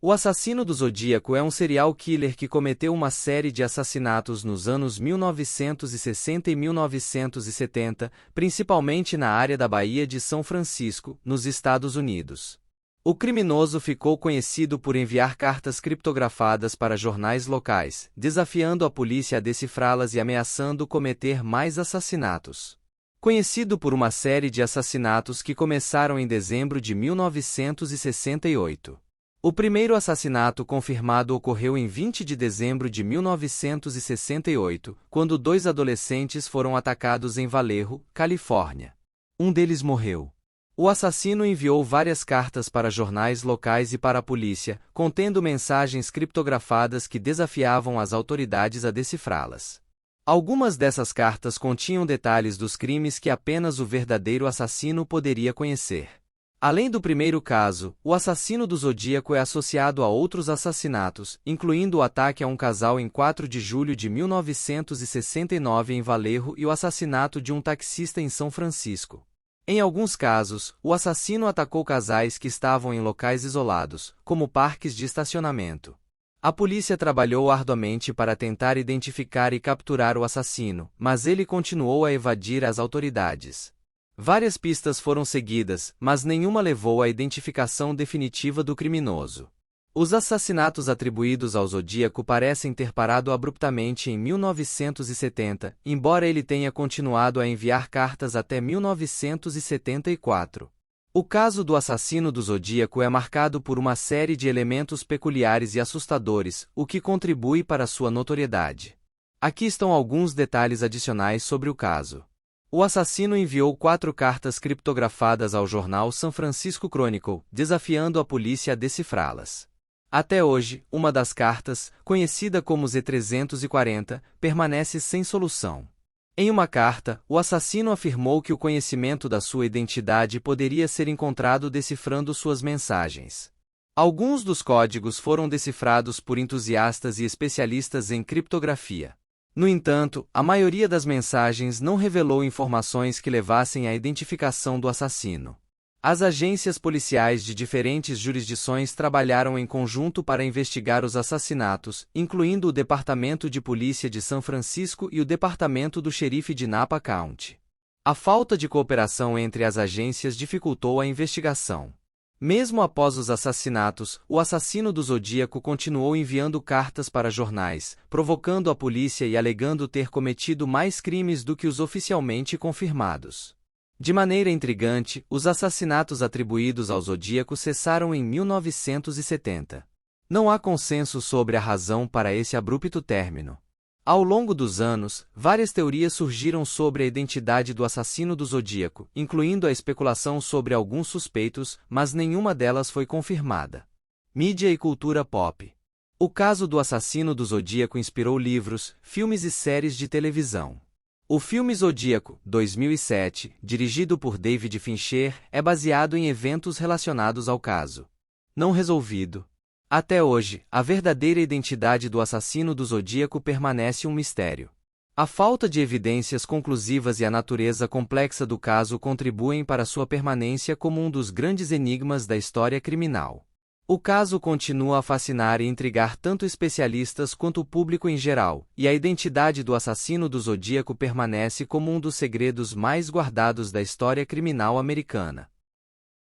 O assassino do Zodíaco é um serial killer que cometeu uma série de assassinatos nos anos 1960 e 1970, principalmente na área da Baía de São Francisco, nos Estados Unidos. O criminoso ficou conhecido por enviar cartas criptografadas para jornais locais, desafiando a polícia a decifrá-las e ameaçando cometer mais assassinatos. Conhecido por uma série de assassinatos que começaram em dezembro de 1968. O primeiro assassinato confirmado ocorreu em 20 de dezembro de 1968, quando 2 adolescentes foram atacados em Vallejo, Califórnia. Um deles morreu. O assassino enviou várias cartas para jornais locais e para a polícia, contendo mensagens criptografadas que desafiavam as autoridades a decifrá-las. Algumas dessas cartas continham detalhes dos crimes que apenas o verdadeiro assassino poderia conhecer. Além do primeiro caso, o assassino do Zodíaco é associado a outros assassinatos, incluindo o ataque a um casal em 4 de julho de 1969 em Vallejo e o assassinato de um taxista em São Francisco. Em alguns casos, o assassino atacou casais que estavam em locais isolados, como parques de estacionamento. A polícia trabalhou arduamente para tentar identificar e capturar o assassino, mas ele continuou a evadir as autoridades. Várias pistas foram seguidas, mas nenhuma levou à identificação definitiva do criminoso. Os assassinatos atribuídos ao Zodíaco parecem ter parado abruptamente em 1970, embora ele tenha continuado a enviar cartas até 1974. O caso do assassino do Zodíaco é marcado por uma série de elementos peculiares e assustadores, o que contribui para sua notoriedade. Aqui estão alguns detalhes adicionais sobre o caso. O assassino enviou 4 cartas criptografadas ao jornal San Francisco Chronicle, desafiando a polícia a decifrá-las. Até hoje, uma das cartas, conhecida como Z340, permanece sem solução. Em uma carta, o assassino afirmou que o conhecimento da sua identidade poderia ser encontrado decifrando suas mensagens. Alguns dos códigos foram decifrados por entusiastas e especialistas em criptografia. No entanto, a maioria das mensagens não revelou informações que levassem à identificação do assassino. As agências policiais de diferentes jurisdições trabalharam em conjunto para investigar os assassinatos, incluindo o Departamento de Polícia de São Francisco e o Departamento do Xerife de Napa County. A falta de cooperação entre as agências dificultou a investigação. Mesmo após os assassinatos, o assassino do Zodíaco continuou enviando cartas para jornais, provocando a polícia e alegando ter cometido mais crimes do que os oficialmente confirmados. De maneira intrigante, os assassinatos atribuídos ao Zodíaco cessaram em 1970. Não há consenso sobre a razão para esse abrupto término. Ao longo dos anos, várias teorias surgiram sobre a identidade do assassino do Zodíaco, incluindo a especulação sobre alguns suspeitos, mas nenhuma delas foi confirmada. Mídia e cultura pop. O caso do assassino do Zodíaco inspirou livros, filmes e séries de televisão. O filme Zodíaco, 2007, dirigido por David Fincher, é baseado em eventos relacionados ao caso. Não resolvido. Até hoje, a verdadeira identidade do assassino do Zodíaco permanece um mistério. A falta de evidências conclusivas e a natureza complexa do caso contribuem para sua permanência como um dos grandes enigmas da história criminal. O caso continua a fascinar e intrigar tanto especialistas quanto o público em geral, e a identidade do assassino do Zodíaco permanece como um dos segredos mais guardados da história criminal americana.